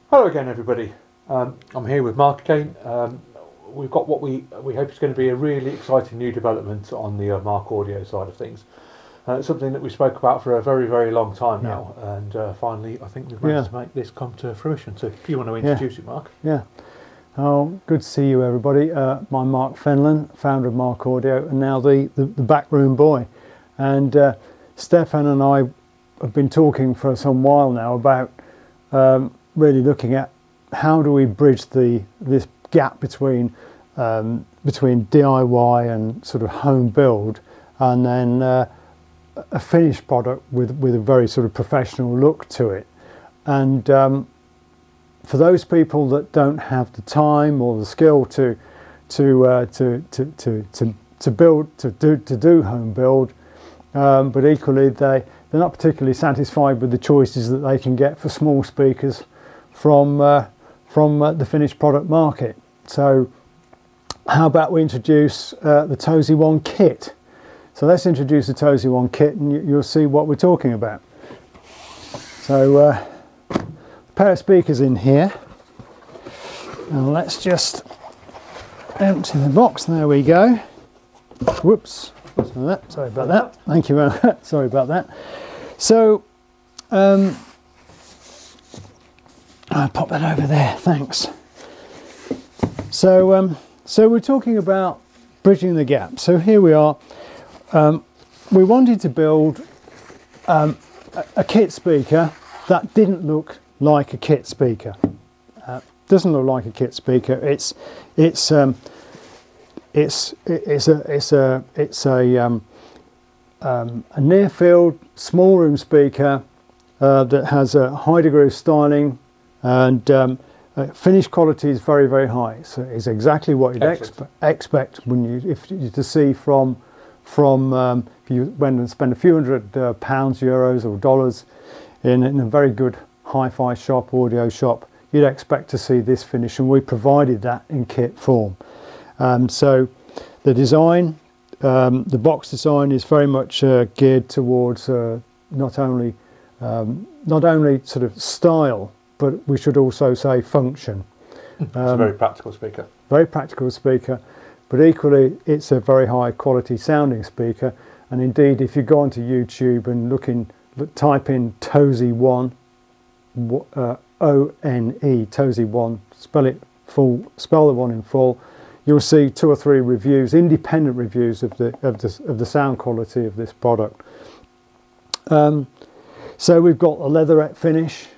Hello again, everybody. I'm here with Mark again. We've got what we hope is going to be a really exciting new development on the Mark Audio side of things. Something that we spoke about for a very, very long time now, and finally I think we've managed to make this come to fruition. So if you want to introduce it, Mark. Yeah. Oh, good to see you, everybody. I'm Mark Fenlon, founder of Mark Audio, and now the backroom boy. And Stefan and I have been talking for some while now about really looking at how do we bridge this gap between DIY and sort of home build, and then a finished product with a very sort of professional look to it. And for those people that don't have the time or the skill to do home build, but equally they're not particularly satisfied with the choices that they can get for small speakers from the finished product market. So how about we introduce the Tozi One kit? So let's introduce the Tozi One kit, and you'll see what we're talking about. So a pair of speakers in here, and let's just empty the box. There we go. Whoops, sorry about that. Thank you very much. Sorry about that. So I'll pop that over there, thanks. So we're talking about bridging the gap. So here we are. We wanted to build a kit speaker that didn't look like a kit speaker. Doesn't look like a kit speaker. It's a near field small room speaker that has a high degree of styling, and finish quality is very, very high. So it's exactly what you'd expect when if you to see from if you went and spend a few hundred pounds, euros or dollars in a very good hi-fi shop, audio shop, you'd expect to see this finish, and we provided that in kit form. So the design, the box design is very much geared towards not only sort of style, but we should also say function. It's a very practical speaker. Very practical speaker, but equally it's a very high quality sounding speaker. And indeed, if you go onto YouTube and type in Tozi One, O-N-E, Tozi One, spell the one in full, you'll see 2 or 3 reviews, independent reviews of the sound quality of this product. So we've got a leatherette finish,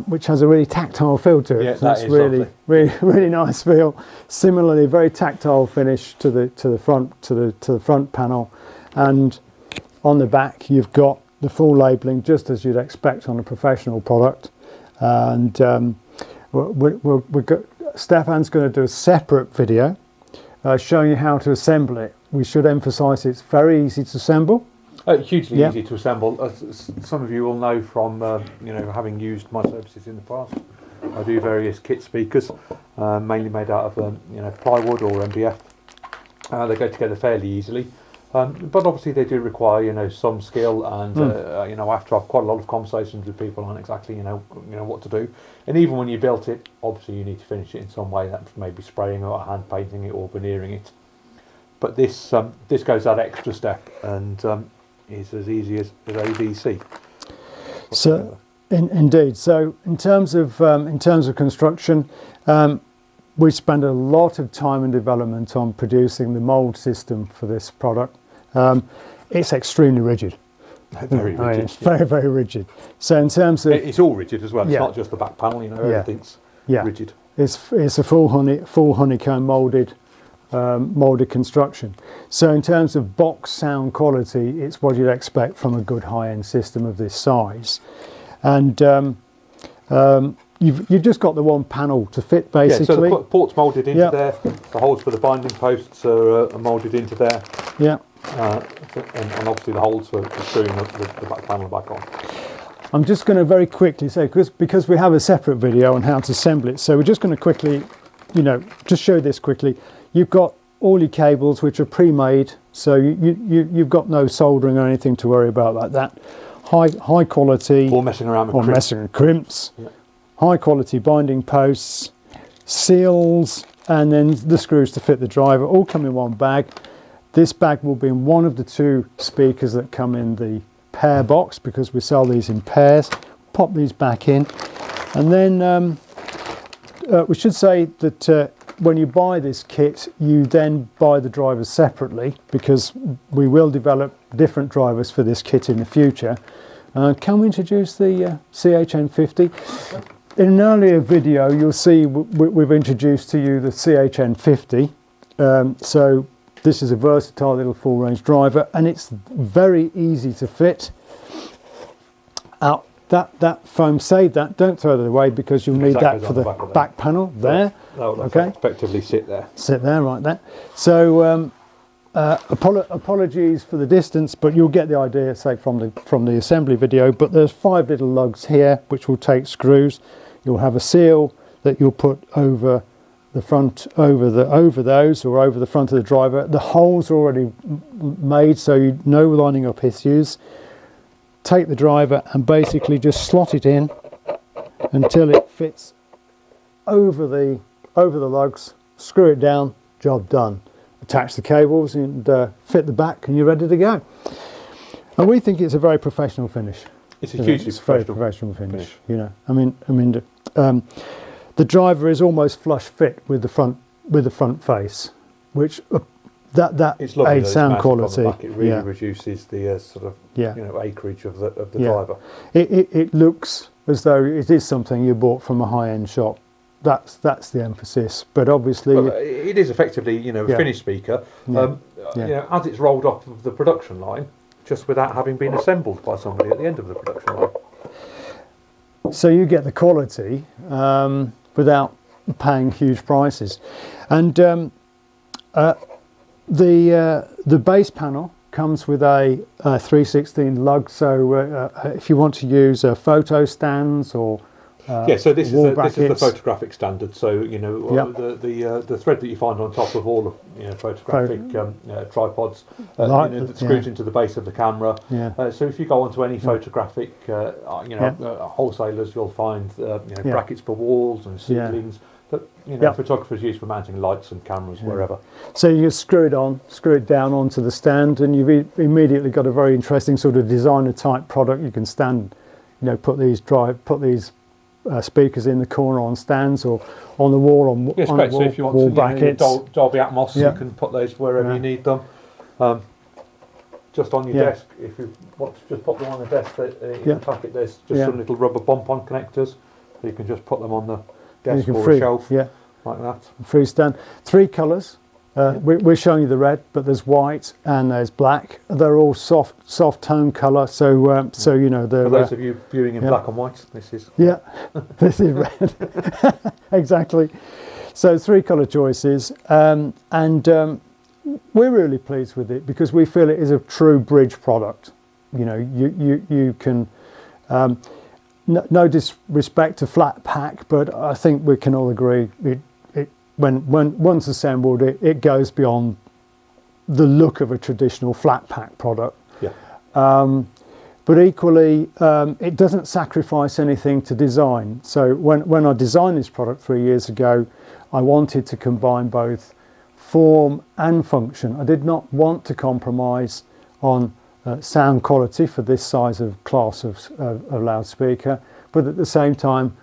which has a really tactile feel to it. Yeah, so it's really nice feel. Similarly, very tactile finish to the front panel, and on the back you've got the full labelling, just as you'd expect on a professional product. And Stefan's going to do a separate video showing you how to assemble it. We should emphasise it's very easy to assemble. Hugely easy to assemble. As some of you will know from having used my services in the past, I do various kit speakers, mainly made out of plywood or MDF. They go together fairly easily, but obviously they do require some skill, and after I've quite a lot of conversations with people on exactly what to do. And even when you built it, obviously you need to finish it in some way. That's maybe spraying or hand painting it or veneering it. But this goes that extra step, and is as easy as ABC. So, indeed. So, in terms of construction, we spend a lot of time and development on producing the mould system for this product. It's extremely rigid. Very rigid. It's very, very rigid. So, in terms of it's all rigid as well. It's not just the back panel. Everything's rigid. It's a full honeycomb moulded construction. So in terms of box sound quality, it's what you'd expect from a good high-end system of this size. And you've just got the one panel to fit, basically. So the port's moulded into there. The holes for the binding posts are moulded into there. Yeah. And obviously the holes for screwing the back panel back on. I'm just going to very quickly say, because we have a separate video on how to assemble it, so we're just going to quickly, just show this quickly. You've got all your cables, which are pre-made, so you've got no soldering or anything to worry about like that. High quality. Or messing around with crimps. Messing with crimps. Yeah. high quality binding posts, seals, and then the screws to fit the driver, all come in one bag. This bag will be in one of the 2 speakers that come in the pair box, because we sell these in pairs. Pop these back in, and then we should say that when you buy this kit, you then buy the drivers separately, because we will develop different drivers for this kit in the future. Can we introduce the CHN50? In an earlier video, you'll see we've introduced to you the CHN50. So this is a versatile little full range driver, and it's very easy to fit. Out that foam, save that, don't throw it away, because you'll need that for the back panel there. That will okay, effectively sit there. Sit there, right there. So apologies for the distance, but you'll get the idea, say, from the assembly video. But there's 5 little lugs here which will take screws. You'll have a seal that you'll put over the front, over those, or over the front of the driver. The holes are already made, so no lining up issues. Take the driver and basically just slot it in until it fits over the lugs. Screw it down, job done. Attach the cables and fit the back, and you're ready to go. And we think it's a very professional finish. It's a hugely professional finish. You know, I mean, the driver is almost flush fit with the front face, which that it's lovely, aids sound quality. On the back. It really reduces the sort of acreage of the driver. It looks as though it is something you bought from a high-end shop. That's the emphasis. But obviously, it is effectively a finished speaker. As it's rolled off of the production line, just without having been assembled by somebody at the end of the production line. So you get the quality without paying huge prices. And the base panel comes with a 3/16 lug. So if you want to use photo stands or so this is the photographic standard. So the thread that you find on top of all the photographic tripods screws into the base of the camera. So if you go onto any photographic wholesalers, you'll find brackets for walls and ceilings that photographers use for mounting lights and cameras wherever. So you screw it down onto the stand, and you've immediately got a very interesting sort of designer type product. You can stand, put these speakers in the corner on stands or on the wall on great. So if you want wall to brackets. Dolby Atmos, you can put those wherever you need them. Just on your desk, if you want to just put them on the desk in the packet, there's just some little rubber bump-on connectors, so you can just put them on the desk or a shelf like that. Freestand. 3 colours. We're showing you the red, but there's white and there's black. They're all soft tone colour. So they're for those of you viewing in black and white, this is this is red. Exactly. So 3 colour choices, and we're really pleased with it because we feel it is a true bridge product. You can. No disrespect to flat pack, but I think we can all agree when once assembled, it goes beyond the look of a traditional flat pack product. But equally, it doesn't sacrifice anything to design. So when I designed this product 3 years ago, I wanted to combine both form and function. I did not want to compromise on sound quality for this size of class of loudspeaker, but at the same time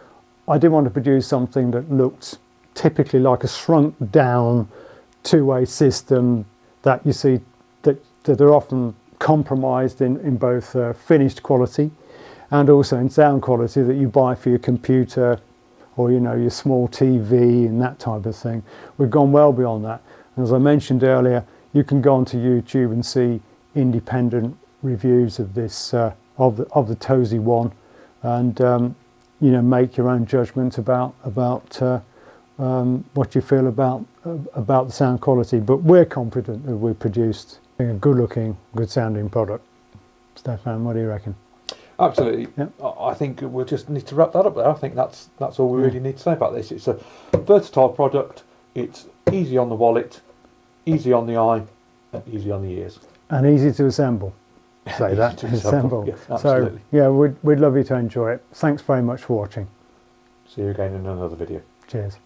I did want to produce something that looked typically like a shrunk down 2-way system that you see that are often compromised in both finished quality and also in sound quality that you buy for your computer or your small TV and that type of thing. We've gone well beyond that, and as I mentioned earlier, you can go onto YouTube and see independent reviews of this of the Tozi One, and make your own judgment about what you feel about the sound quality. But we're confident that we've produced a good-looking, good-sounding product. Stefan, what do you reckon? Absolutely. I think we'll just need to wrap that up there. I think that's all we really need to say about this. It's a versatile product. It's easy on the wallet, easy on the eye, and easy on the ears. And easy to assemble. Say that, to assemble. Yes, absolutely. So, we'd love you to enjoy it. Thanks very much for watching. See you again in another video. Cheers.